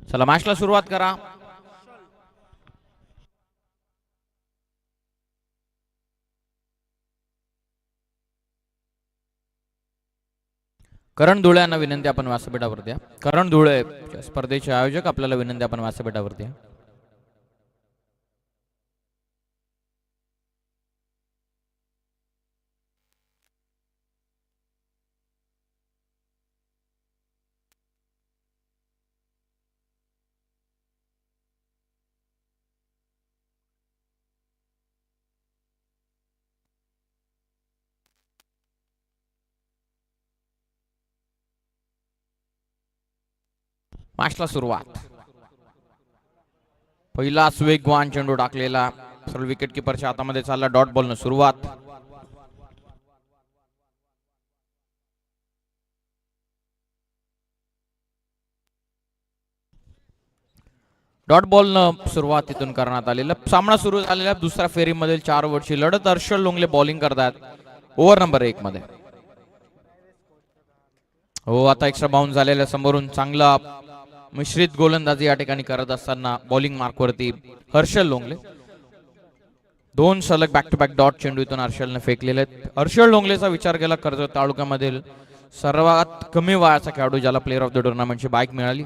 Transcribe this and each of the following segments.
चला मॅचला सुरुवात करा. करण धुळे यांना विनंती आपण व्यासपीठावरती. करण धुळे स्पर्धेचे आयोजक आपल्याला विनंती आपण व्यासपीठावरती. मॅचला सुरुवात. पहिला वेगवान चेंडू टाकलेला सरळ विकेट किपरच्या हातामध्ये चालला. डॉट बॉलनं सुरुवात. डॉट बॉलनं सुरुवात इथून करण्यात आलेला. सामना सुरू झालेला दुसऱ्या फेरीमधील 4 ओव्हरची लढत. हर्षल लोंगले बॉलिंग करतात ओव्हर नंबर 1 मध्ये. हो, आता एक्स्ट्रा बाउन्स झालेल्या समोरून चांगला मिश्रित गोलंदाजी या ठिकाणी करत असताना बॉलिंग मार्कवरती हर्षल लोंगले. 2 सलग बॅक टू बॅक डॉट चेंडू इथून हर्षलने फेकलेले आहेत. हर्षल लोंगलेचा विचार केला कर्जत तालुक्यामधील सर्वात कमी वयाचा खेळाडू ज्याला प्लेअर ऑफ द टुर्नामेंटची बाईक मिळाली.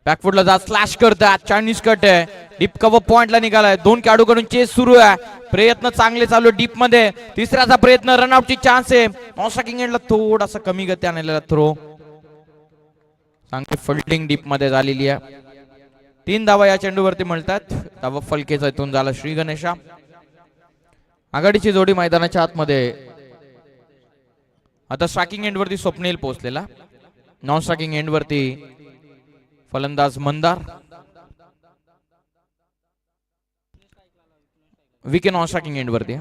बॅकफुटला जात स्लॅश करतात. चायनीज कट आहे. डीप कव्हर पॉइंटला निघालाय. 2 खेळाडूकडून चेस सुरू आहे. प्रयत्न चांगले चालू डीप मध्ये. तिसऱ्याचा प्रयत्न रनआउटची चान्स आहे. नॉस्टॅकिंग एंडला थोडासा कमी गती आणलेला थ्रो. चांगली फिल्डिंग डीप मध्ये झालेली आहे. 3 धावा या चेंडूवरती मिळतात. धावा फलकेचा इथून झाला श्री गणेशा. आघाडीची जोडी मैदानाच्या आतमध्ये. आता स्ट्रायकिंग एंड वरती स्वप्नील पोहोचलेला. नॉन स्ट्रायकिंग एंड वरती फलंदाज Mandar. Wicket non striking end वरती.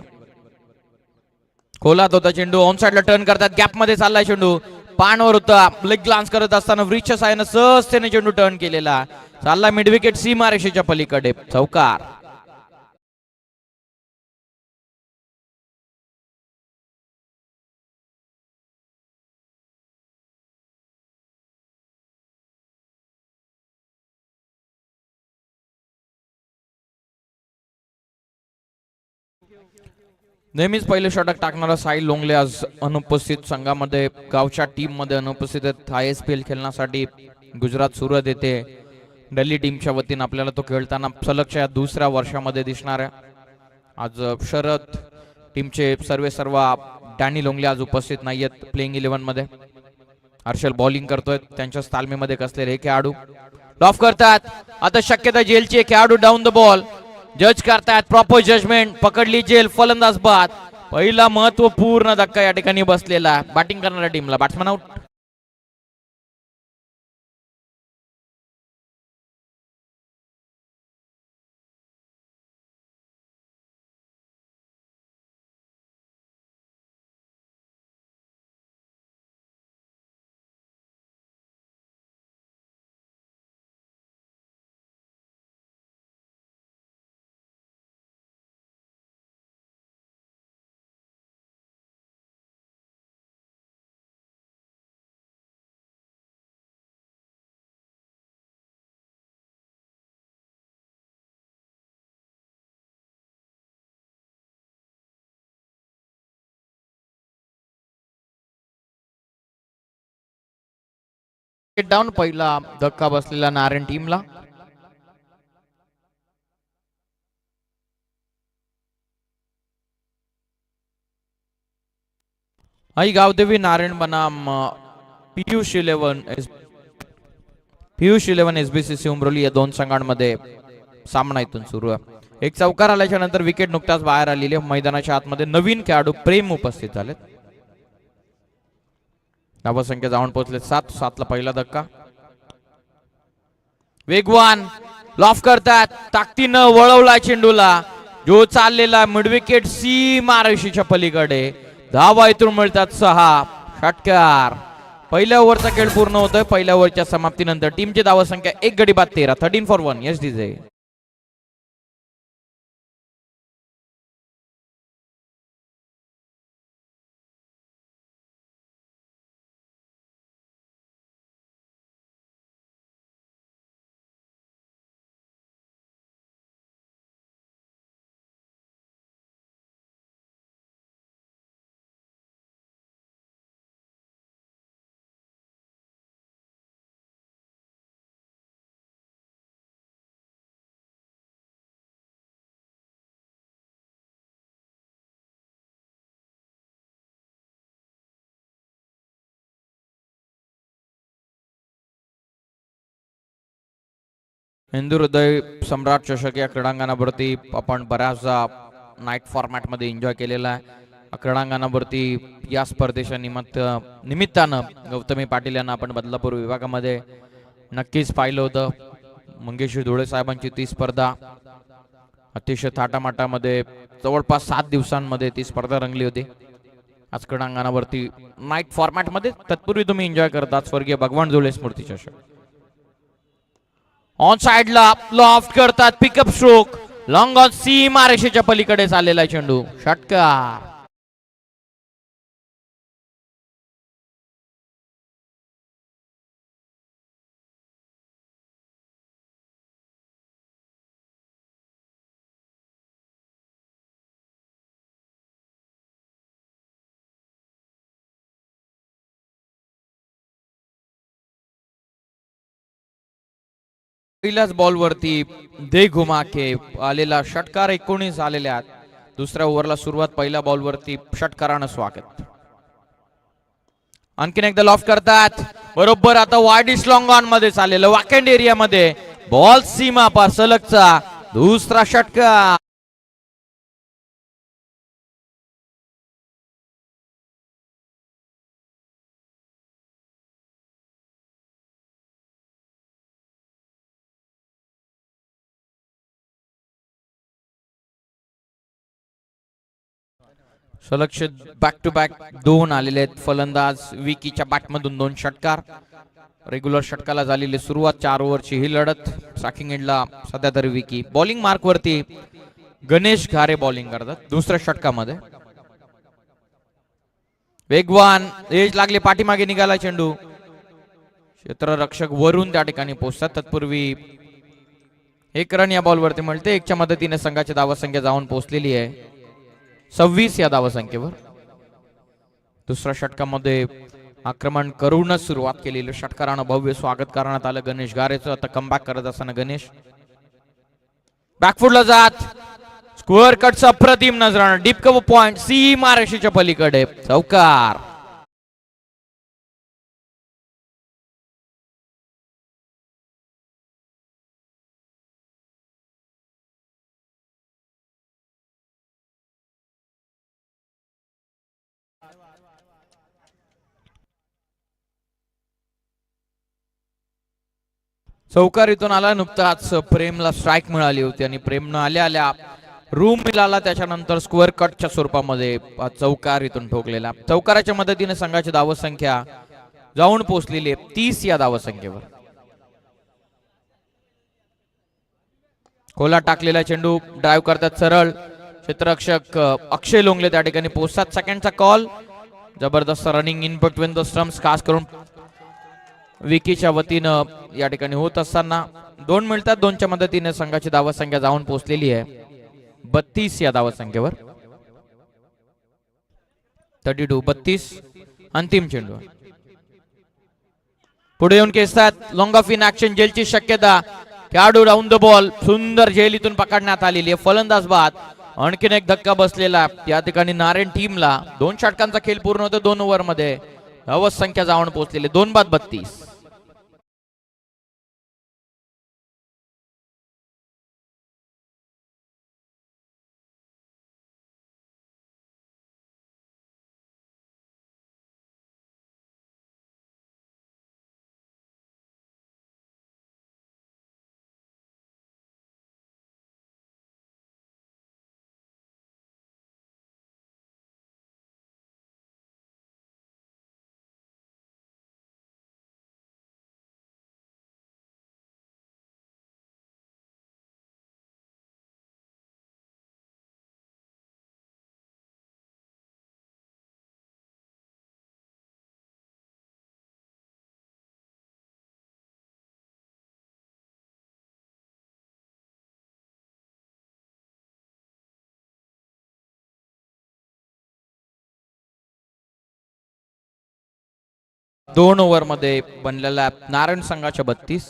खोलात होता चेंडू. ऑन साइडला टर्न करतात. गॅप मध्ये चाललाय चेंडू. पानवर होता. लेग ग्लान्स करत असताना व्रिचच्या साहाय्याने सहजतेने चेंडू टर्न केलेला. चालला मिड विकेट सीमारेषेच्या पलीकडे. चौकार. नेहमीच पहिले षटक टाकणारा साहिल लोंगले आज अनुपस्थित. संघामध्ये गावच्या टीम मध्ये अनुपस्थित आहेत. ISPL खेळण्यासाठी गुजरात सुरत येथे दिल्ली टीमच्या वतीने आपल्याला तो खेळताना सलगच्या 2ऱ्या वर्षामध्ये दिसणार आहे. आज शरद टीमचे सर्व डॅनी लोंगले आज उपस्थित नाहीयेत प्लेइंग 11 मध्ये. हर्षल बॉलिंग करतोय. त्यांच्याच तालमीमध्ये कसलेले हे खेळाडू लॉफ करतात. आता शक्यता जेलची. खेळाडू डाऊन द बॉल जज करतात. Proper judgement. पकडली जेल. फलंदाज बाद. पहिला महत्वपूर्ण धक्का या ठिकाणी बसलेला बॅटिंग करणाऱ्या टीमला. Batsman out. डाऊन. पहिला धक्का बसलेला नारायण टीमला. आई गावदेवी नारायण बनाम पियुष 11 SBCC उमरोली या 2 संघांमध्ये सामना इथून सुरू आहे. एक चौकार आल्याच्या नंतर विकेट नुकताच बाहेर आलेली. मैदानाच्या आतमध्ये नवीन खेळाडू प्रेम उपस्थित झालेत. धावसंख्या जाऊन पोहोचले 7ला पहिला धक्का. वेगवान लॉफ करतात. ताकदीनं वळवला चेंडूला. जो चाललेला मिड विकेट सीमारेषेच्या पलीकडे. धावा इथून मिळतात 6. षटकार. पहिल्या ओव्हरचा खेळ पूर्ण होतोय. पहिल्या ओव्हरच्या समाप्तीनंतर टीमची धावसंख्या 1 गडी बाद 13. 13 for 1. Yes DJ. हिंदू हृदय सम्राट चषक या क्रीडांगणावरती आपण बऱ्याचदा नाईट फॉर्मॅट मध्ये एन्जॉय केलेला आहे. क्रीडांगणावरती या स्पर्धेच्या निमित्तानं गौतमी पाटील यांना आपण बदलापूर विभागामध्ये नक्कीच पाहिलं होतं. मंगेश धुळे साहेबांची ती स्पर्धा अतिशय थाटामाटामध्ये जवळपास 7 दिवसांमध्ये ती स्पर्धा रंगली होती. आज क्रीडांगणावरती नाईट फॉर्मॅट मध्ये तत्पूर्वी तुम्ही एन्जॉय करतात स्वर्गीय भगवान धुळे स्मृती चषक. ऑन साइडला लॉफ्ट करतात पिकअप स्ट्रोक लॉंग ऑन सीमा रेषेच्या पलीकडे चाललेला चेंडू षटकार. पहिल्याच बॉलवरती दे घुमा के आलेला षटकार 19 आलेले आहेत. दुसऱ्या ओव्हरला सुरुवात पहिल्या बॉलवरती षटकारानं स्वागत. आणखीन एकदा लॉफ्ट करतात बरोबर आता वाईडिश लॉंग ऑन मध्ये चाललेलं वॅकेंड एरिया मध्ये बॉल सीमा पार सलगचा दुसरा षटकार. सलक्षित बॅक टू बॅक 2 आलेले आहेत. फलंदाज विकीच्या बॅटमधून 2 षटकार. रेग्युलर षटकाला झालेली सुरुवात 4 ओव्हरची ही लढत. स्ट्रायकिंग एंडला सध्या तरी विकी. बॉलिंग मार्क वरती गणेश घारे बॉलिंग करतात दुसऱ्या षटकामध्ये. वेगवान एज लागले पाठीमागे निघाला चेंडू. क्षेत्ररक्षक वरून त्या ठिकाणी पोहोचतात. तत्पूर्वी 1 रन या बॉलवरती मिळते. 1च्या मदतीने संघाची धावसंख्या जाऊन पोहोचलेली आहे 26 या धावसंख्येवर. दुसऱ्या षटकामध्ये आक्रमण करूनच सुरुवात केलेली षटकारानं भव्य स्वागत करण्यात आलं गणेश गारेचं. आता कमबॅक करत असताना गणेश बॅकफुटला जात स्क्वेअर कटचा अप्रतिम नजरानं डीप कव्हर पॉइंट सीमा रेषेच्या पलीकडे चौकार. चौकारीतून आला नुकताच प्रेमला स्ट्राईक मिळाली होती आणि प्रेमनं आल्या आल्या रूम मिळाला. त्याच्यानंतर स्क्वेअर कटच्या स्वरूपामध्ये चौकारीतून ठोकलेला. चौकाराच्या मदतीने संघाची धावसंख्या जाऊन पोहोचलेली आहे 30 या धावसंख्येवर. खोला टाकलेला चेंडू ड्राईव्ह करतात सरळ. क्षेत्ररक्षक अक्षय लोंगले त्या ठिकाणी पोहोचतात. सेकंडचा कॉल. जबरदस्त running in between the stumps खास करून विकीच्या वतीनं या ठिकाणी होत असताना 2 मिळतात. 2च्या मदतीने संघाची धावसंख्या जाऊन पोहोचलेली आहे 32 या धावसंख्येवर. 32 अंतिम चेंडू. पुढे येऊन खेचतात लॉंग ऑफ इन ऍक्शन जेलची शक्यता. खेळाडू राऊंड द बॉल सुंदर जेल इथून पकडण्यात आलेली आहे. फलंदाज बाद. आणखीन एक धक्का बसलेला या ठिकाणी नारायण टीमला. 2 षटकांचा खेळ पूर्ण होतो 2 ओव्हर मध्ये. धावसंख्या जाऊन पोहोचलेली 2 बाद 32. दोन ओव्हर मध्ये बनलेल्या नारायण संघाच्या 32.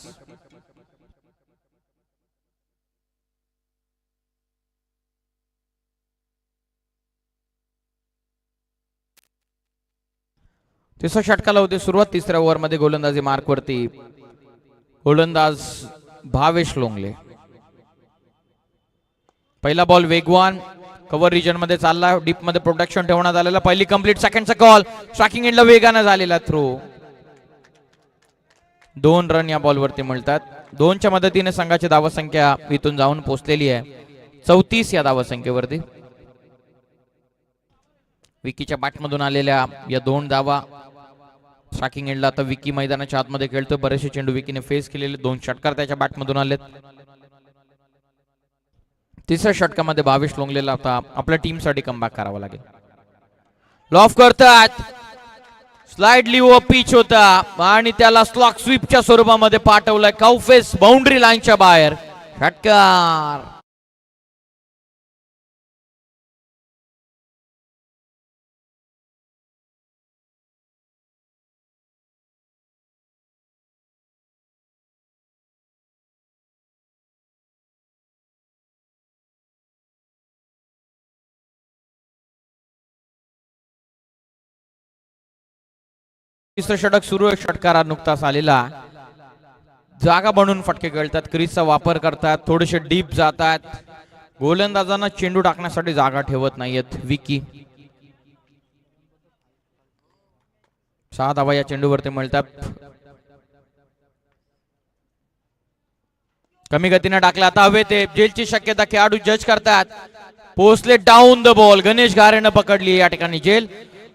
तिसऱ्या षटकाला होते सुरुवात. 3ऱ्या ओव्हर मध्ये गोलंदाजी मार्क वरती गोलंदाज भावेश लोंगले. पहिला बॉल वेगवान कव्हर रिजन मध्ये चालला, डीप मध्ये प्रोटेक्शन ठेवण्यात आलेला. पहिली कंप्लीट, सेकंडचा कॉल स्ट्रायकिंग एंडला वेगाने झालेला थ्रो. 2 रन या बॉलवरती मिळतात. 2च्या मदतीने संघाची धावसंख्या इथून जाऊन पोहोचलेली आहे 34 या धावसंख्येवरती. विकीच्या बॅटमधून आलेल्या या 2 धावा. स्ट्रायकिंग एंडला आता विकी मैदानाच्या आतमध्ये खेळतोय. बरेचसे चेंडू विकीने फेस केलेले, 2 षटकार त्याच्या बॅटमधून आलेत. तिसऱ्या षटकामध्ये भावेश लोंगलेला आता आपल्या टीमसाठी कमबॅक करावा लागेल. लॉफ करतात, स्लाइडली व पिच होता आणि त्याला स्लॉक स्वीपच्या स्वरूपामध्ये पाठवलाय. काउफेस बाउंड्री लाईनच्या बाहेर. षटकार. तिसरं षटक सुरू आहे. षटकार नुकताच आलेला. जागा बनवून फटके खेळतात, क्रीजचा वापर करतात, थोडेसे डीप जातात. गोलंदाजांना चेंडू टाकण्यासाठी जागा ठेवत नाहीयेत विकी. 6 धावा या चेंडूवरती मिळतात. कमी गतीने टाकला, आता हवे ते जेलची शक्यता खेळाडू जज करतात. पोचले डाऊन द बॉल. गणेश घारेनं पकडली या ठिकाणी जेल.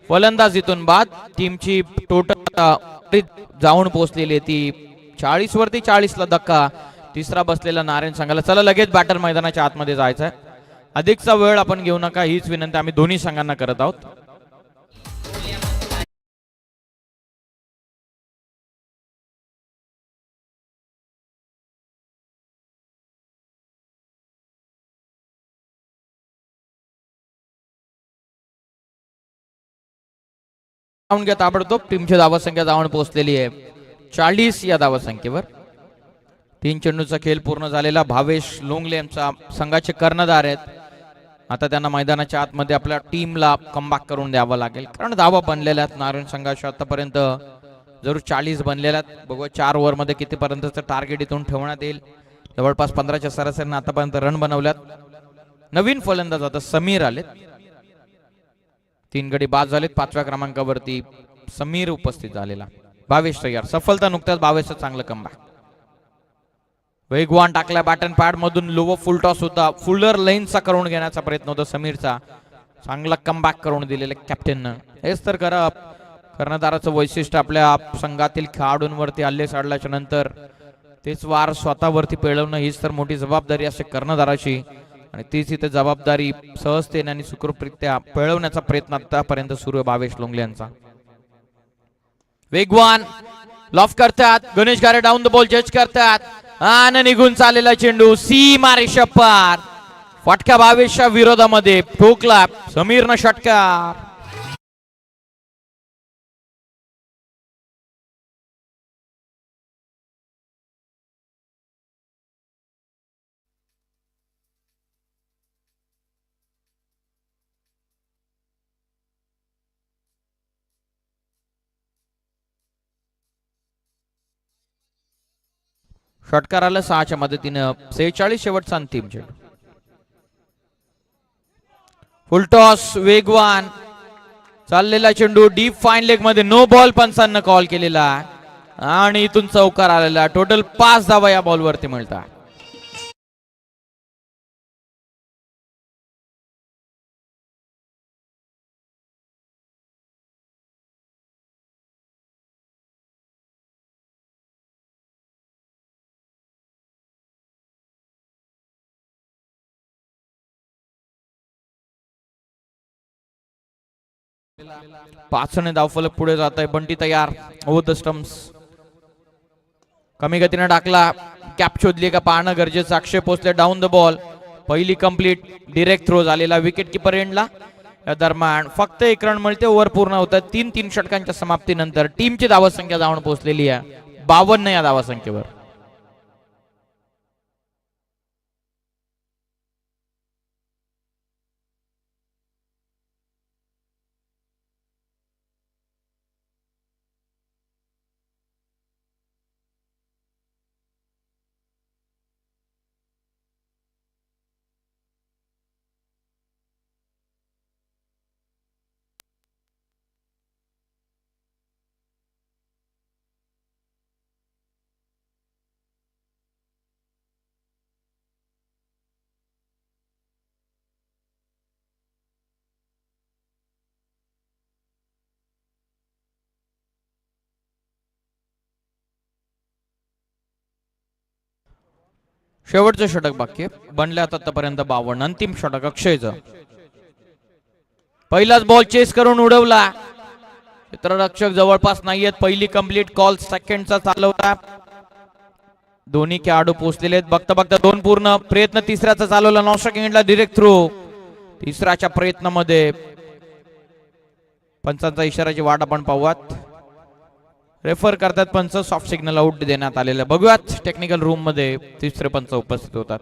फलंदाज इथून बाद. टीमची टोटल जाऊन पोहोचलेली ती 40 वरती. 40 ला धक्का. तिसरा बसलेला नारायण संघाला. चला लगेच बॅटर मैदानाच्या आतमध्ये जायचंय. अधिकचा वेळ आपण घेऊ नका हीच विनंती आम्ही दोन्ही संघांना करत आहोत. घ्या ताबडतोब. टीमची धावसंख्या जाऊन पोहोचलेली आहे 40 या धावसंख्येवर. 3 चेंडूचा खेळ पूर्ण झालेला. भावेश लोंगले यांचा संघाचे कर्णधार आहेत. आता त्यांना मैदानाच्या आतमध्ये आपल्या टीमला कमबॅक करून द्यावं लागेल, कारण धावा बनलेल्या आहेत नारायण संघाच्या आतापर्यंत जरूर 40 बनलेल्या आहेत. बघूया 4 ओव्हरमध्ये कितीपर्यंतचं टार्गेट इथून ठेवण्यात येईल. जवळपास 15च्या सरासरीने आतापर्यंत रन बनवल्यात. नवीन फलंदाज आता समीर आलेत. 3 गडी बाद झालेत. 5व्या क्रमांकावरती समीर उपस्थित झालेला. भावेश तयार. सफलता नुकत्याच भावेशचं चांगलं कमबॅक. वेगवान टाकला बॅटन पॅड मधून. लोव फुल टॉस होता. फुलर लाईनचा करून घेण्याचा प्रयत्न होता समीरचा. चांगला कमबॅक करून दिलेला कॅप्टननं. हेच तर कर्णधाराचं वैशिष्ट्य. आपल्या संघातील खेळाडूंवरती हल्ले साडल्याच्या नंतर तेच वार स्वतःवरती पेळवणं हीच तर मोठी जबाबदारी असते कर्णधाराची. आणि तीच इथे जबाबदारी सहजतेने आणि सुखरूपरित्या पेळवण्याचा प्रयत्न आतापर्यंत सुरू आहे भावेश लोंगले यांचा. वेगवान लॉफ करतात. गणेश घारे डाऊन द बॉल जज करतात आणि निघून चाललेला चेंडू सीमा रेषा पार. फटका भावेशच्या विरोधामध्ये ठोकला समीरनं. षटकार. षटकाराला 6च्या मदतीनं 46 शेवटचा अंतिम चेंडू. फुलटॉस वेगवान चाललेला चेंडू डीप फाईन लेग मध्ये. नो बॉल पंचांना कॉल केलेला आणि इथून चौकार आलेला. टोटल 5 धावा या बॉलवरती मिळतात. पाचने धावफलक पुढे जात आहे. बंटी तयार. Over the stumps. कमी गतीने टाकला. कॅप शोधली का पाहणं गरजेचं. अक्षय पोचले डाऊन द बॉल. पहिली कंप्लीट. डिरेक्ट थ्रो झालेला विकेट किपर एंडला. या दरम्यान फक्त 1 रन मिळते. ओव्हर पूर्ण होतात. 3 षटकांच्या समाप्तीनंतर टीमची धावसंख्या जाऊन पोहोचलेली आहे 52 या धावसंख्येवर. शेवटचं षटक बाकी आहे. बनले आतापर्यंत 52. अंतिम षटक अक्षयचं. पहिलाच बॉल चेस करून उडवला. क्षेत्ररक्षक जवळपास नाहीयेत. पहिली कंप्लीट कॉल सेकंडचा चालवला. दोन्ही खेळाडू पोहोचलेले आहेत. बघता बघता 2 पूर्ण. प्रयत्न तिसऱ्याचा चालवला. नॉस्ट्रक इंडला डिरेक्ट थ्रो. तिसऱ्याच्या प्रयत्नामध्ये पंचांचा इशाराची वाट आपण पाहूयात. रेफर करतात पंच. सॉफ्ट सिग्नल आउट देण्यात आलेलं. बघूयात टेक्निकल रूम मध्ये तिसरे पंच उपस्थित होतात.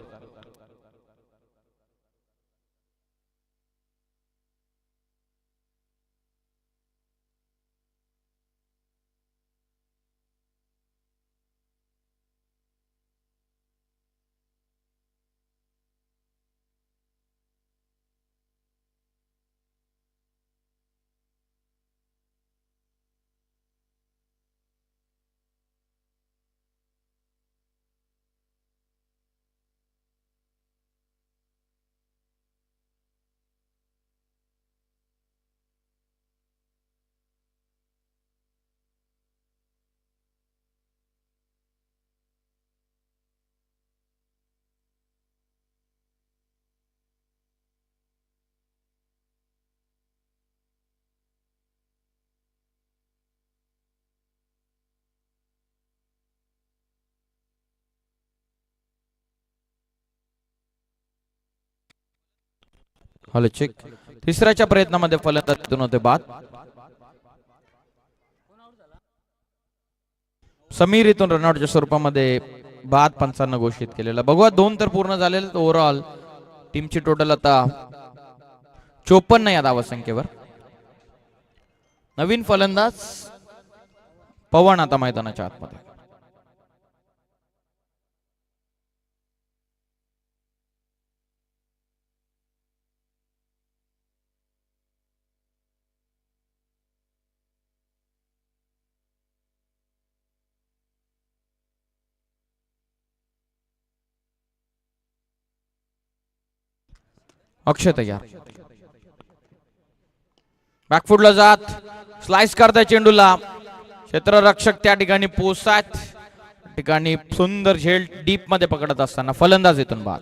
Hello check. तिसऱ्याच्या प्रयत्नामध्ये फलंदाजीतून होते बाद. समीर इथून रनआउटच्या स्वरूपामध्ये बाद पंचांना घोषित केलेला. बघूया 2 तर पूर्ण झालेले. ओव्हरऑल टीमची टोटल आता 54 या धावसंख्येवर. नवीन फलंदाज पवन आता मैदानाच्या आतमध्ये. अक्षय तयार. बॅकफुटला जात स्लाइस करताय चेंडूला. क्षेत्ररक्षक त्या ठिकाणी पोहोचतात. ठिकाणी सुंदर झेल डीप मध्ये पकडत असताना फलंदाज इथून बाद.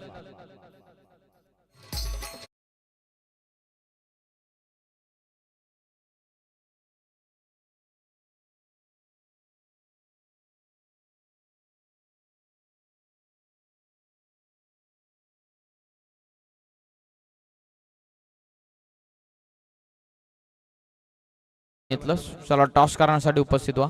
चला टॉस करण्यासाठी उपस्थित व्हा.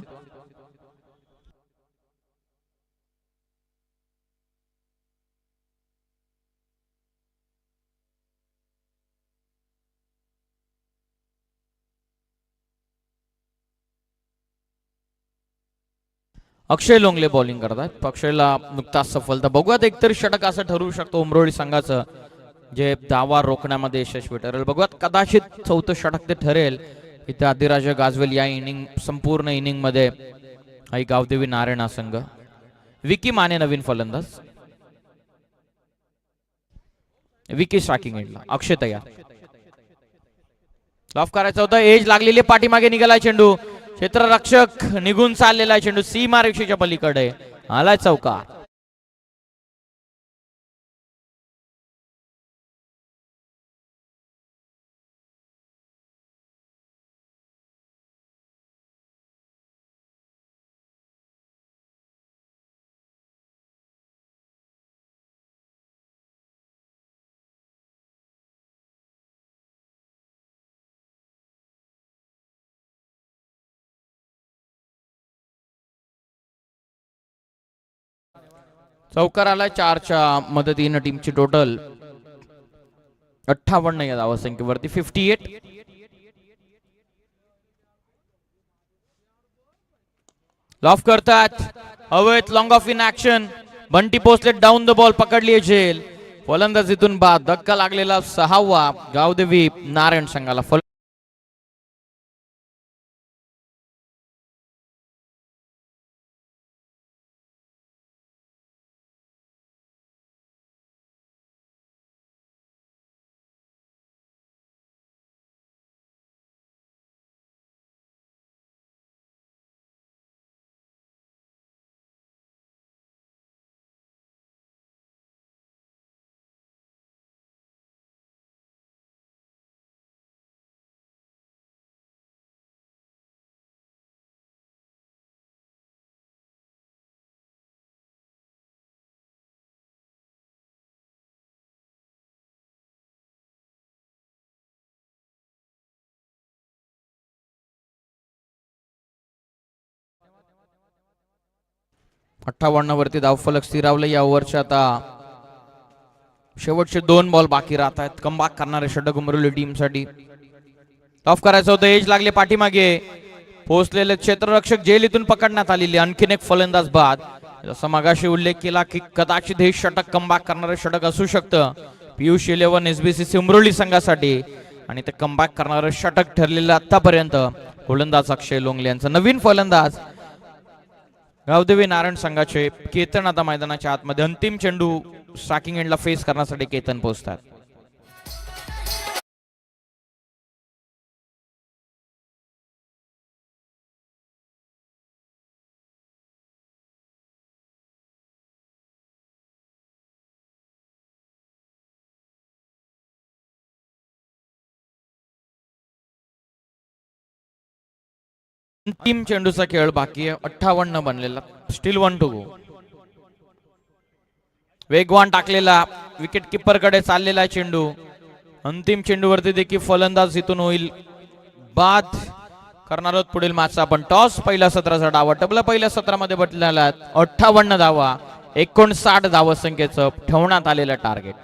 अक्षय लोंगले बॉलिंग करतात. अक्षयला नुकताच सफलता. बघूयात एकतरी षटक असं ठरवू शकतो उमरोळी संघाचं जे दावा रोखण्यामध्ये यशस्वी ठरेल. बघूयात कदाचित 4थं षटक ते ठरेल. इथे आदिराजा गाजवेल या संपूर्ण इनिंग मध्ये आई गावदेवी नारायण संघ. विकी माने नवीन फलंदाज. विकी स्ट्रायकिंग एंडला. अक्षय तयार. लॉफ करायचा होता. एज लागलेली. पाठीमागे निघाला चेंडू. क्षेत्ररक्षक निघून चाललेला चेंडू सीमारेषेच्या पलीकडे आलाय चौकार. चौकार आला. 4च्या मदतीनं टीमची टोटल 58 या धावसंख्येवरती 58. लॉफ करतात. हवेत long off in action. Bunty पोचले. डाऊन द बॉल पकडली झेल. फलंदाजीतून बाद. धक्का लागलेला 6वा गावदेवी नारायण संघाला. 58 वरती धावफलक स्थिरावलं. या ओव्हरच्या आता शेवटचे 2 बॉल बाकी राहत आहेत. कमबॅक करणारे षटक उमरवली टीमसाठी. टॉफ करायचं होतं, एज लागले पाठीमागे. पोहोचलेले क्षेत्ररक्षक जेलीतून पकडण्यात आलेले. आणखीन एक फलंदाज बाद. जसं मगाशी उल्लेख केला की कदाचित हे षटक कमबॅक करणारे षटक असू शकतं पियुष 11 एसबीसीसी उमरोली संघासाठी. आणि ते कमबॅक करणारे षटक ठरलेलं आतापर्यंत गोलंदाज अक्षय लोंगले यांचा. नवीन फलंदाज गावदेवी नारायण संघाचे केतन आता मैदानाच्या आतमध्ये. अंतिम चेंडू स्ट्रायकिंग एंडला फेस करण्यासाठी केतन पोहोचतात. अंतिम चेंडूचा खेळ बाकी आहे. 58 बनलेला. Still 1 to go. वेगवान टाकलेला विकेट किपर कडे चाललेला चेंडू. अंतिम चेंडूवरती देखील फलंदाज इथून होईल बाद. करणार आहोत पुढील मॅचचा आपण टॉस. पहिल्या सत्राचा डावा टबला पहिल्या सत्रामध्ये बदलला. 58 धावा 59 धावा संख्येचं ठेवण्यात आलेलं टार्गेट.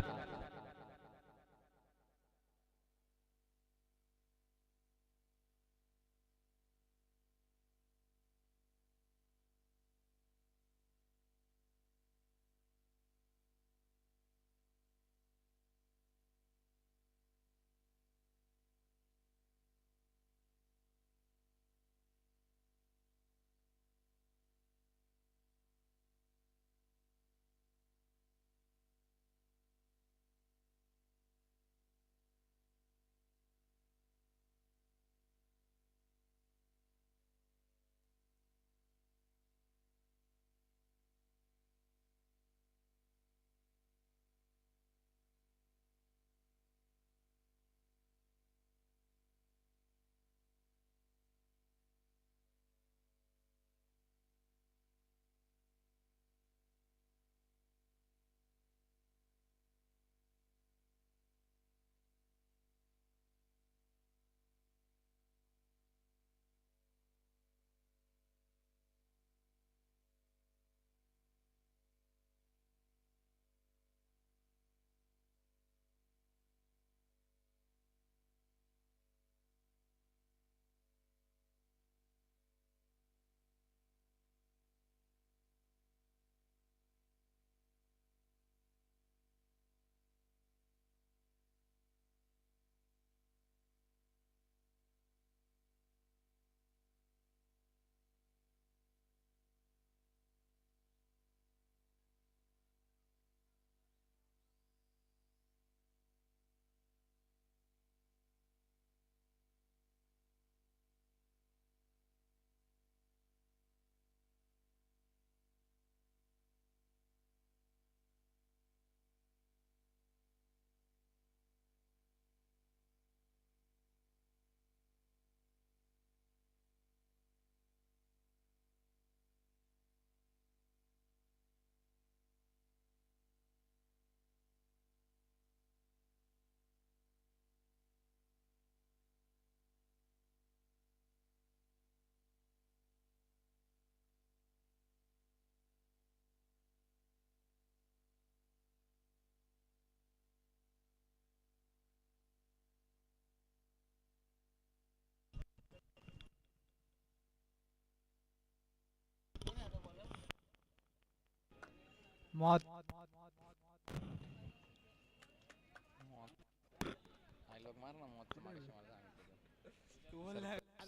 मौत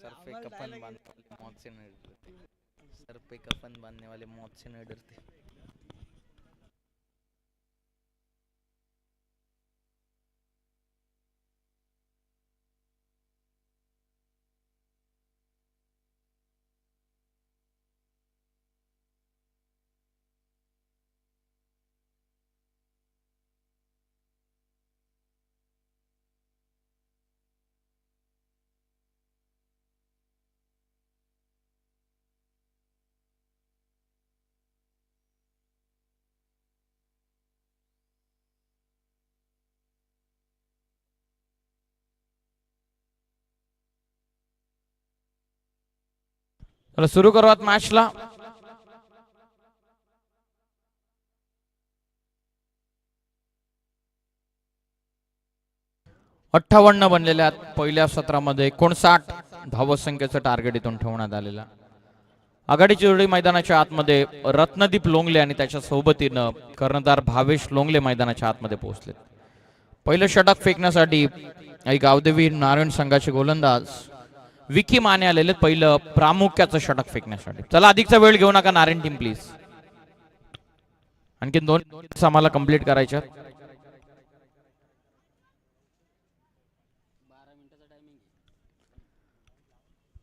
सर पे कफन बांधने वाले मौत से नहीं डरते. चला सुरू करूयात मॅचला. 58 बनलेल्या पहिल्या सत्रामध्ये 59 धावसंख्येचं टार्गेट इथून ठेवण्यात आलेलं. आघाडीची जोडी मैदानाच्या आतमध्ये रत्नदीप लोंगले आणि त्याच्या सोबतीनं कर्णधार भावेश लोंगले मैदानाच्या आतमध्ये पोहोचले. पहिलं षटक फेकण्यासाठी गावदेवी नारायण संघाचे गोलंदाज विकी माने आलेले पहिलं प्रामुख्याचं षटक फेकण्यासाठी. चला अधिकचा वेळ घेऊ नका नारायण टीम प्लीज. आणखी 2 आम्हाला कंप्लीट करायच्या.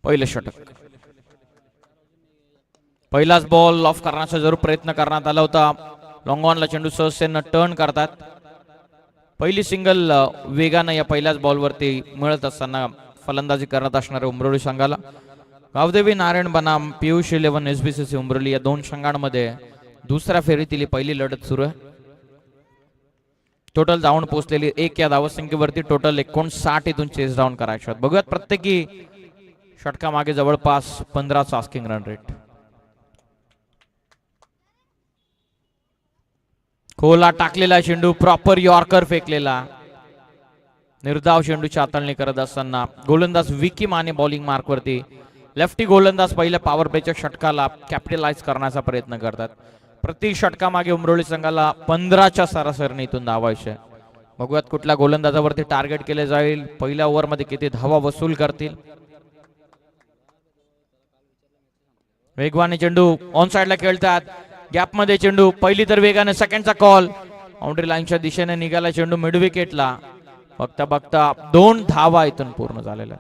पहिलं षटक पहिलाच बॉल ऑफ करण्याचा जरूर प्रयत्न करण्यात आला होता. लॉंग ऑनला चेंडू सहजतेनं टर्न करतात. पहिली सिंगल वेगानं या पहिल्याच बॉलवरती मिळत असताना फलंदाजी करत असणाऱ्या उमरोली संघाला गावदेवी नारायण बनाम पियुष 11 SBCC उमरोली या 2 संघांमध्ये दुसऱ्या फेरीतील पहिली लढत सुरू आहे. टोटल जाऊन पोहोचलेली 1 या धावसंख्येवरती टोटल 59 इथून चेस डाऊन करायचे. बघूयात प्रत्येकी षटकामागे जवळपास 15चा आस्किंग रन रेट. खोला टाकलेला चेंडू प्रॉपर यॉर्कर फेकलेला. निर्धाव चेंडूची हाताळणी करत असताना गोलंदाज विकी माने बॉलिंग मार्कवरती. लेफ्टी गोलंदाज पहिल्या पॉवर प्लेच्या षटकाला कॅपिटलाइज करण्याचा प्रयत्न करतात. प्रति षटकामागे उमरोली संघाला 15च्या सरासरीने इथून धावायचे. बघूयात कुठल्या गोलंदाजावरती टार्गेट केले जाईल, पहिल्या ओव्हरमध्ये किती धावा वसूल करतील. वेगवान चेंडू ऑन साइडला खेळतात. गॅपमध्ये चेंडू पहिली तर वेगाने सेकंडचा कॉल. बाउंड्री लाईनच्या दिशेने निघाला चेंडू मिड विकेटला. बघता बघता 2 धावा इथून पूर्ण झालेल्या.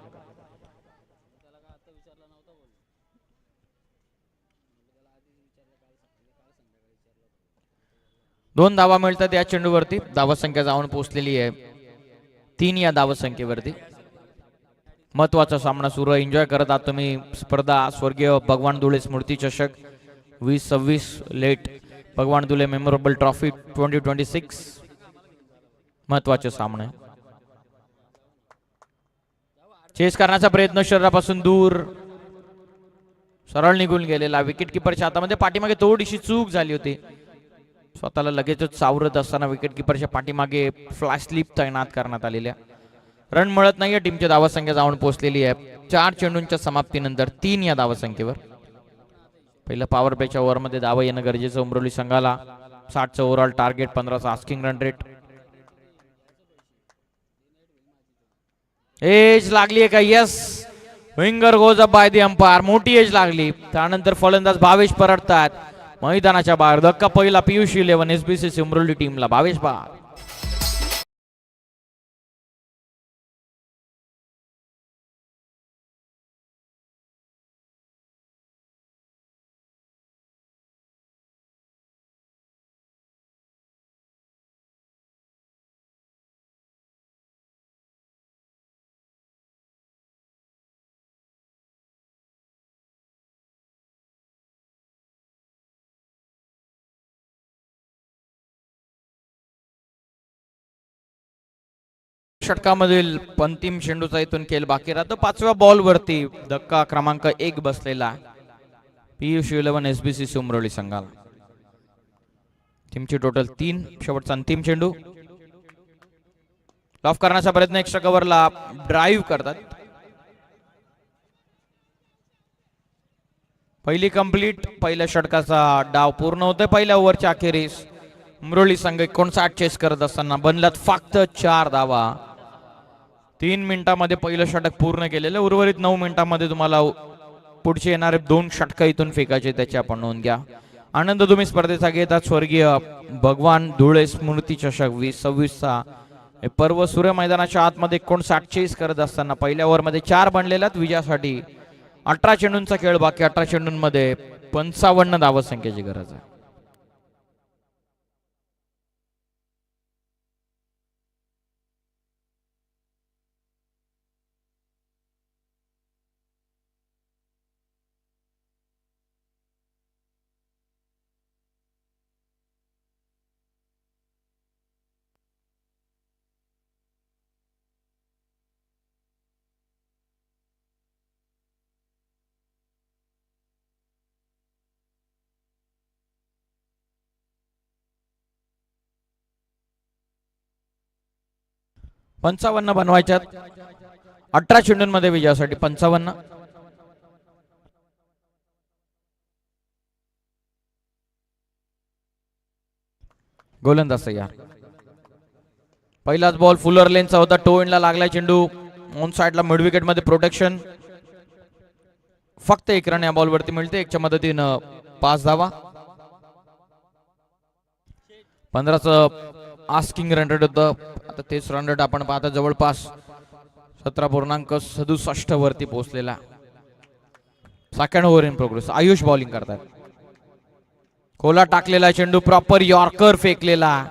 दोन धावा मिळतात या चेंडूवरती. धावसंख्या जाऊन पोहोचलेली आहे 3 या धावसंख्येवरती. महत्वाचा सामना सुरू आहे. एन्जॉय करत आहात तुम्ही स्पर्धा. स्वर्गीय भगवान दुले स्मृती चषक 2026 लेट भगवान दुले मेमोरेबल ट्रॉफी 2026 महत्वाचे सामने. चेस करण्याचा प्रयत्न शरीरापासून दूर सरळ निघून गेलेला. विकेट किपरच्या हातामध्ये पाठीमागे थोडीशी चूक झाली होती. स्वतःला लगेचच सावरत असताना विकेट किपरच्या पाठीमागे फ्लॅश स्लिप तैनात करण्यात आलेल्या. रन मिळत नाहीये. टीमची धावसंख्या जाऊन पोहोचलेली आहे 4 चेंडूंच्या समाप्तीनंतर 3 या धावसंख्येवर. पहिलं पॉवर प्लेच्या ओव्हरमध्ये धावा येणं गरजेचं उमरोली संघाला. 60चं ओव्हरऑल टार्गेट, 15चा आस्किंग रन रेट. एज लागली आहे का? Yes. Finger goes up by the umpire. मोठी एज लागली. त्यानंतर फलंदाज भावेश परततात मैदानाच्या बाहेर. धक्का पहिला पियुष 11 SBCC उमरोली टीमला. भावेश बाद. षटकामधील अंतिम चेंडूचा इथून खेळ बाकी राहतो. 5व्या बॉल वरती धक्का क्रमांक 1 बसलेला पियुष 11 SBCC उमरोली संघाला. टीमची टोटल 3. शेवटचा अंतिम चेंडू लॉफ करण्याचा प्रयत्न. एक्स्ट्रा कव्हरला ड्राईव्ह करतात. पहिली कंप्लीट. पहिल्या षटकाचा डाव पूर्ण होतोय. पहिल्या ओव्हरच्या अखेरीस उमरोली संघ 59 चेस करत असताना बनल्यात फक्त 4 धावा. 3 मिनिटांमध्ये पहिलं षटक पूर्ण केलेलं. उर्वरित 9 मिनिटांमध्ये तुम्हाला पुढचे येणारे 2 षटक इथून फेकायचे, त्याची आपण नोंद घ्या. आनंद तुम्ही स्पर्धेचा घेतात. स्वर्गीय भगवान धुळे स्मृती चषक 2026चा हे पर्व सूर्य मैदानाच्या आतमध्ये 59 चेस करत असताना पहिल्या ओव्हरमध्ये 4 बनलेल्यात विजयासाठी. 18 चेंडूंचा खेळ बाकी. 18 चेंडूंमध्ये 55 धावसंख्येची गरज आहे. 55 बनवायच्यात. 18 चेंडूंमध्ये विजयासाठी 55. गोलंदाज तयार. पहिलाच बॉल फुलर लेनचा होता. टो एंडला लागलाय चेंडू. ऑन साइडला मिड विकेट मध्ये प्रोटेक्शन. फक्त 1 रन या बॉलवरती मिळते. 1च्या मदतीनं 5 धावा. 15चं आस्किंग रन रेट होतं. आता तेच रन रेट आपण पाहता जवळपास 17.67 वरती पोहोचलेला. Second over in progress. Ayush bowling करतात. खोला टाकलेला चेंडू प्रॉपर यॉर्कर फेकलेला.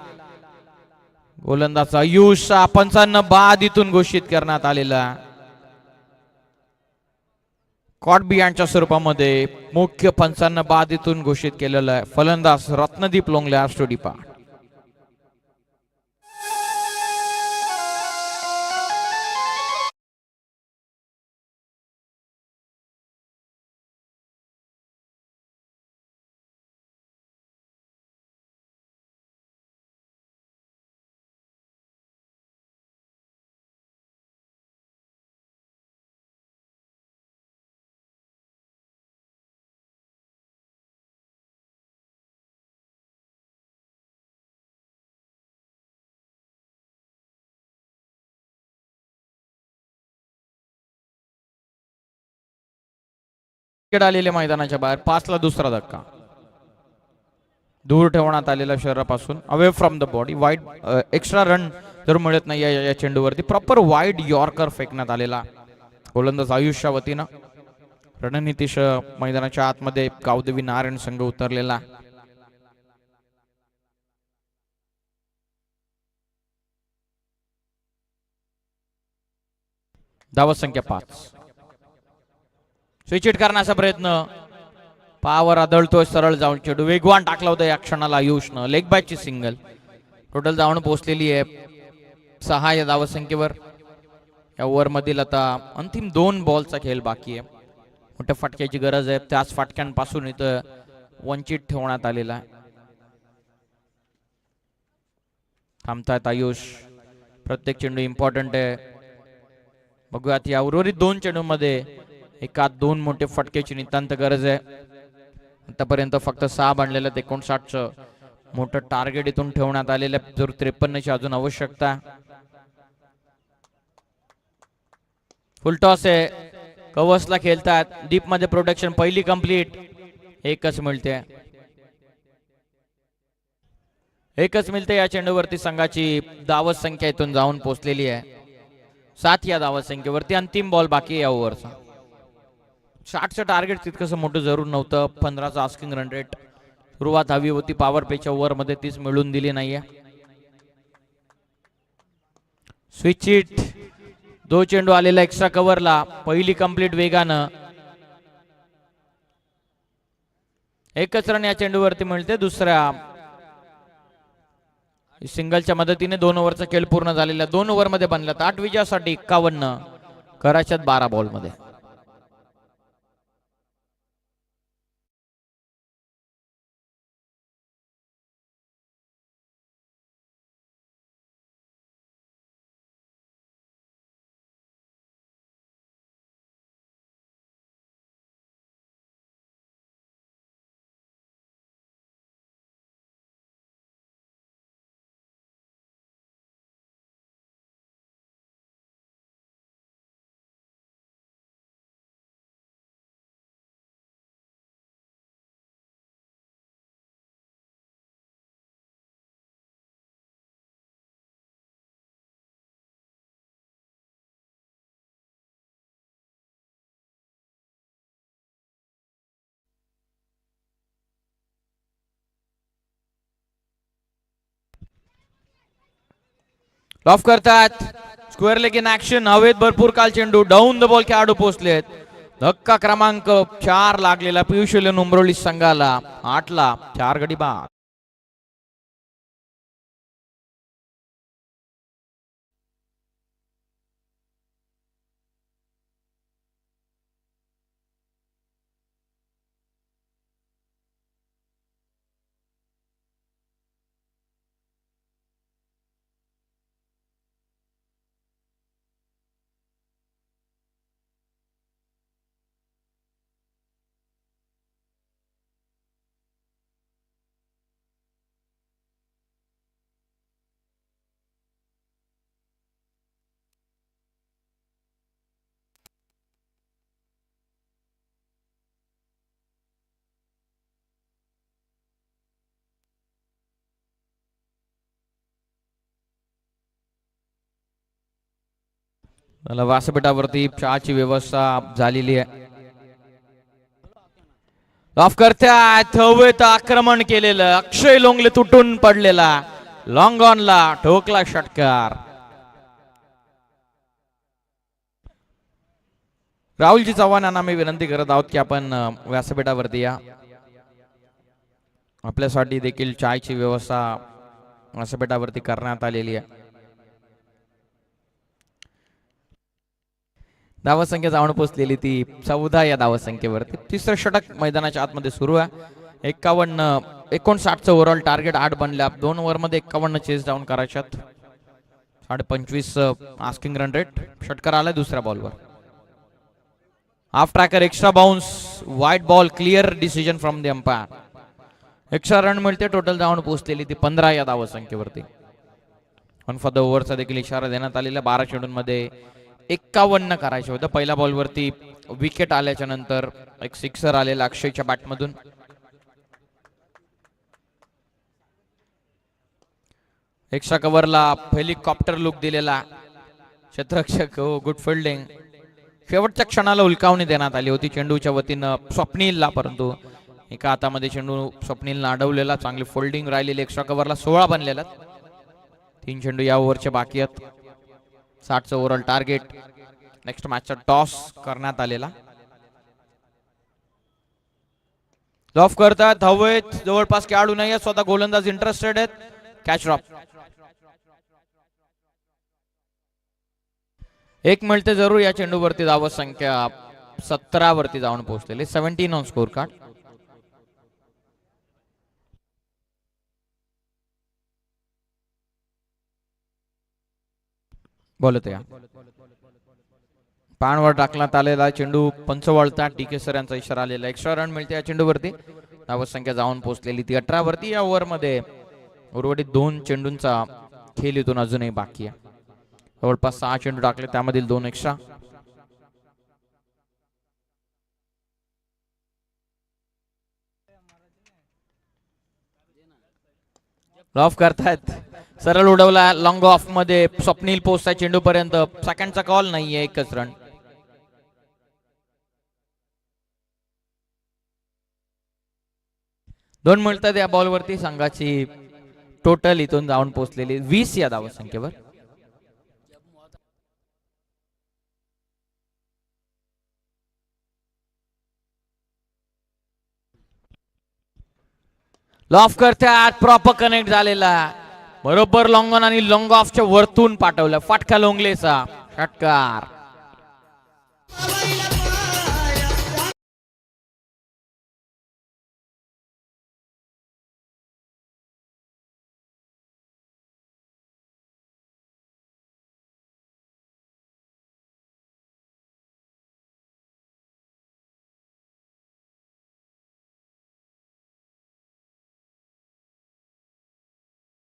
गोलंदाज आयुष 55 बाद इथून घोषित करण्यात आलेला. कॉट बियांच्या स्वरूपामध्ये मुख्य 55 बाद इथून घोषित केलेलं आहे. फलंदाज रत्नदीप लोंगले आर पाठ. आलेले मैदानाच्या बाहेर. 5ला दुसरा धक्का. दूर ठेवण्यात आलेल्या शरीरापासून. Away from the body. Wide extra run जर मिळत नाही या चेंडूवरती. प्रॉपर वाईड यॉर्कर फेकण्यात आलेला. गोलंदाज आयुषच्या वतीनं. रणनीतीश मैदानाच्या आतमध्ये गावदेवी नारायण संघ उतरलेला. धावत संख्या 5. स्विच हिट करण्याचा प्रयत्न. पावर आदळतोय सरळ जाऊन चेंडू. वेगवान टाकला होता या क्षणाला आयुषनं. लेग बॅकची सिंगल. टोटल धावण पोहोचलेली आहे 6 या धावत संख्येवर. या ओव्हर मधील आता अंतिम 2 बॉलचा खेळ बाकी आहे. मोठ्या फटक्याची गरज आहे. त्याच फटक्यांपासून इथं वंचित ठेवण्यात आलेला आहे. थांबतायत आयुष. प्रत्येक चेंडू इम्पॉर्टंट आहे. बघूयात या उर्वरित 2 चेंडूमध्ये एकात 2 मोठे फटक्याची नितांत गरज आहे. आतापर्यंत फक्त 6 बनलेलं 59चं मोठं टार्गेट इथून ठेवण्यात आलेलं. जर 53ची अजून आवश्यकता. फुलटॉस आहे. कव्हर्सला खेळतात. डीप मध्ये प्रोटेक्शन. पहिली कंप्लीट. एकच मिळते. या चेंडूवरती संघाची धावत संख्या इथून जाऊन पोहोचलेली आहे 7 या धावत संख्येवरती. अंतिम बॉल बाकी आहे या ओव्हरचा. 60चं टार्गेट तितकंसं मोठं जरूर नव्हतं. 15चं आस्किंग रन रेट. सुरुवात हवी होती पॉवर प्लेच्या ओव्हर मध्ये. तीच मिळून दिली नाहीये. Switch hit. 2 चेंडू आलेला एक्स्ट्रा कव्हरला. पहिली कंप्लीट वेगानं. एकच रन या चेंडूवरती मिळते. दुसऱ्या सिंगलच्या मदतीने 2 ओव्हरचा खेळ पूर्ण झालेला. 2 ओव्हर मध्ये बनला. 8 विजयासाठी 51 कराच्यात 12 बॉल मध्ये. ऑफ करतात. Square leg in action. हवेत भरपूर काल चेंडू. डाऊन द बॉल खेळाडू पोहोचलेत. धक्का क्रमांक 4 लागलेला पियुष उमरोली संघाला. 8ला 4 गडी बाद. व्यासपीठावरती चहाची व्यवस्था झालेली आहे. ऑफ करत्यात हवेत आक्रमण केलेलं अक्षय लोंगले तुटून पडलेला लॉंग ऑनला ठोकला षटकार. राहुलजी चव्हाण यांना मी विनंती करत आहोत की आपण व्यासपीठावरती या. आपल्यासाठी देखील चायची व्यवस्था व्यासपीठावरती करण्यात आलेली आहे. धावसंख्या जाऊन पोहोचलेली ती 14 या धावसंख्येवरती. तिसरं षटक मैदानाच्या आतमध्ये सुरू आहे. 59चं ओव्हरऑल टार्गेट 8 बनल्या. 2 ओव्हर मध्ये 51 चेस डाऊन करायच्यात. 25.5 आस्किंग रन रेट. षटकार आलाय दुसऱ्या बॉलवर. Half tracker extra bounce wide ball clear decision from the umpire. Extra run मिळते. टोटल धावून पोहोचलेली ती 15 या धावसंख्येवरती. वन फॉर द ओव्हरचा देखील इशारा देण्यात आलेला. 12 चेंडूंमध्ये 51 करायचे होतं. पहिल्या बॉलवरती विकेट आल्याच्या नंतर एक सिक्सर आलेला अक्षयच्या बॅटमधून. एक्स्ट्रा कव्हरला हेलिकॉप्टर लुक दिलेला क्षेत्ररक्षक. Good fielding. शेवटच्या क्षणाला उलकावणी देण्यात आली होती चेंडूच्या वतीनं स्वप्नीलला, परंतु एका हातामध्ये चेंडू स्वप्नीलनं अडवलेला. चांगली फोल्डिंग राहिलेली. एक्स्ट्रा कव्हरला 16 बनलेला. 3 चेंडू या ओव्हरचे बाकी आहेत. 60चं ओव्हरऑल टार्गेट. नेक्स्ट मॅचचा टॉस करण्यात आलेला. ऑफ करतात हवेत. जवळपास खेळाडू नाही आहे. स्वतः गोलंदाज इंटरेस्टेड आहेत. Catch drop. एक मिळते जरूर. या चेंडूवरती धावत संख्या 17 वरती जाऊन पोहोचलेले. 17 ऑन स्कोर कार्ड. बोलत या पानवर टाकण्यात आलेला चेंडू पंच वळतात. टीके सर यांचा इशारा आलेला. एक्स्ट्रा रन मिळते या चेंडूवरती. धावत संख्या जाऊन पोहोचलेली ती 18 वरती. या ओव्हर मध्ये उर्वरित 2 चेंडूंचा खेळ इथून अजूनही बाकी आहे. जवळपास 6 चेंडू टाकले, त्यामधील 2 एक्स्ट्रा. ऑफ करतायत. सरळ उडवला लॉंग ऑफ मध्ये. स्वप्नील पोहोचताय चेंडू पर्यंत. सेकंडचा कॉल नाहीये. 1च रन. दोन मिळतात या बॉलवरती. संघाची टोटल इथून जाऊन पोहोचलेली 20 या धाव संख्येवर. लॉफ करतात. प्रॉपर कनेक्ट झालेला. बरोबर लॉंग ऑन आणि लॉंग ऑफच्या वरतून पाठवलं. फाटका लोंगलेचा षटकार.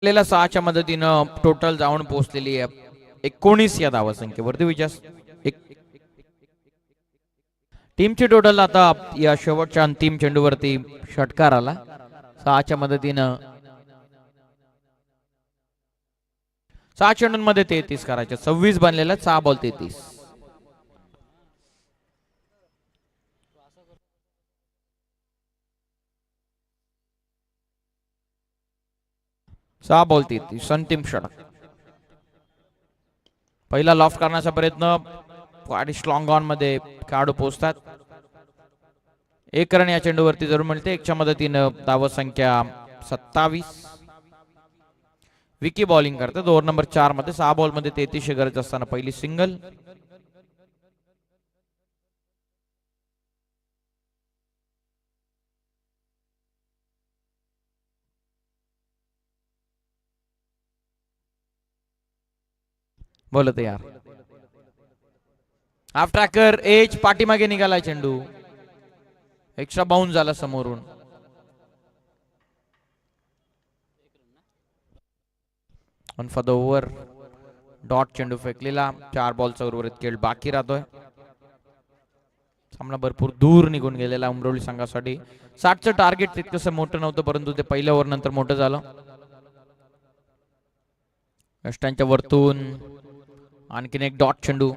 आपल्याला 6च्या मदतीनं टोटल जाऊन पोहोचलेली आहे 19 या धावा संख्येवरती. विजस टीमची टोटल आता या शेवटच्या अंतिम चेंडूवरती षटकार आला. 6च्या मदतीनं 6 चेंडूंमध्ये 33 करायचे. 26 बनलेला. 6 बॉल 33. बॉल 33. अंतिम षटक. पहिला लॉफ्ट करण्याचा प्रयत्न. लॉंग ऑन मध्ये खेळाडू पोहोचतात. 1 रन या चेंडूवरती जरूर मिळते. 1च्या मदतीनं धाव संख्या 27. विकी बॉलिंग करतात. ओव्हर नंबर 4 मध्ये 6 बॉल मध्ये 33 गरज असताना पहिली सिंगल. बोलत यार. हाफ ट्रॅकर एज पाठीमागे निघाला चेंडू. एक्स्ट्रा बाउन्स झाला समोरून. One for the over. Dot चेंडू फेकलेला. 4 बॉलचा उर्वरित खेळ बाकी राहतोय. सामना भरपूर दूर निघून गेलेला उमरवली संघासाठी. 60चं टार्गेट तितकंसं मोठं नव्हतं, परंतु ते पहिल्या ओव्हर नंतर मोठं झालं. अष्टांच्या वरतून आणखीन एक डॉट चेंडू.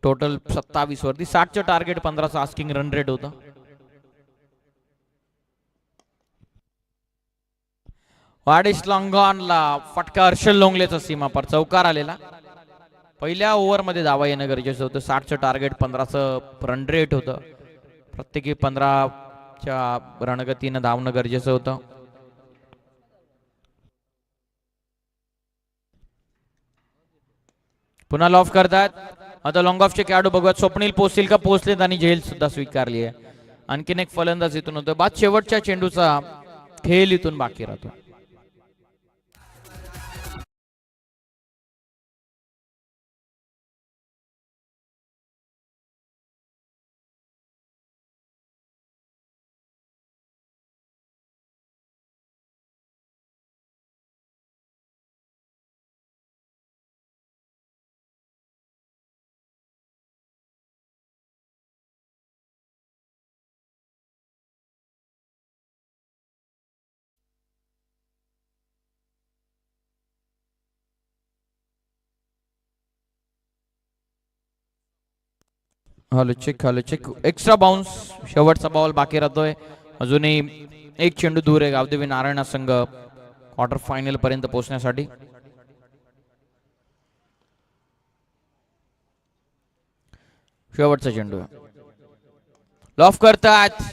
टोटल 27 वरती 60चं टार्गेट, 15चं आस्किंग रन रेट होतं. वाडिश लॉंगॉनला फटका हर्षल लोंगलेचा सीमापार चौकार आलेला. पहिल्या ओव्हरमध्ये धावा येणं गरजेचं होतं. 60चं टार्गेट, 15चं रन रेट होतं. प्रत्येकी 15च्या रणगतीनं धावणं गरजेचं होतं. पुन्हा लॉफ करतात. आता लॉंग ऑफचे खेळाडू बघूयात. स्वप्नील पोहोचतील का? पोहोचलेत आणि झेल सुद्धा स्वीकारली आहे. आणखीन एक फलंदाज इथून होतं. बाद शेवटच्या चेंडूचा खेळ इथून बाकी राहतो. Hello check, hello check. Extra bounce, शेवटचा बॉल बाकी राहतोय. अजूनही एक चेंडू दूर आहे गावदेवी नारायण संघ क्वार्टर फायनल पर्यंत पोहोचण्यासाठी. शेवटचा चेंडू लॉफ करतात.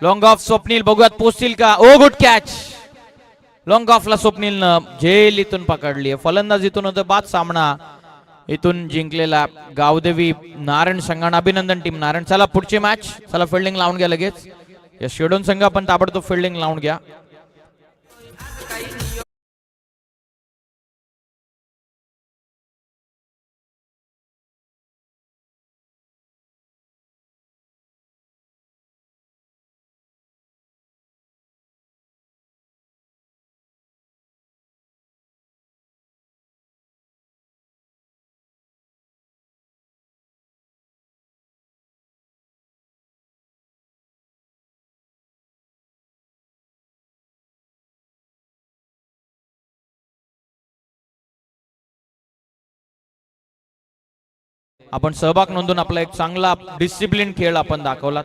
लॉंग ऑफ स्वप्नील बघूयात पोहोचतील का? ओ गुड कॅच. लॉंग ऑफला स्वप्नीलनं झेल इथून पकडली आहे. फलंदाज इथून होतं. बाद सामना इथून जिंकलेला गावदेवी नारायण संघानं अभिनंदन टीम नारायण. चला पुढची मॅच. चला फिल्डिंग लावून घ्या लगेच. या शेडोन संघ पण ताबडतोब फिल्डिंग लावून घ्या. आपण सहभाग नोंदवून आपला एक चांगला डिसिप्लिन खेळ आपण दाखवला.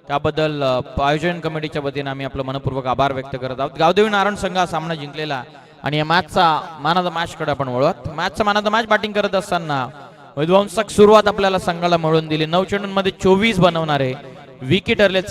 त्याबद्दल आयोजन कमिटीच्या वतीने आम्ही आपलं मनपूर्वक आभार व्यक्त करत आहोत. गावदेवी नारायण संघ हा सामना जिंकलेला आणि या मॅचचा मॅन ऑफ द मॅच कडे आपण वळवत. मॅचचा man of the match batting करत असताना विध्वंसक सुरुवात आपल्याला संघाला मिळवून दिली. 9 चेंडूंमध्ये 24 बनवणारे विकेट ठरले.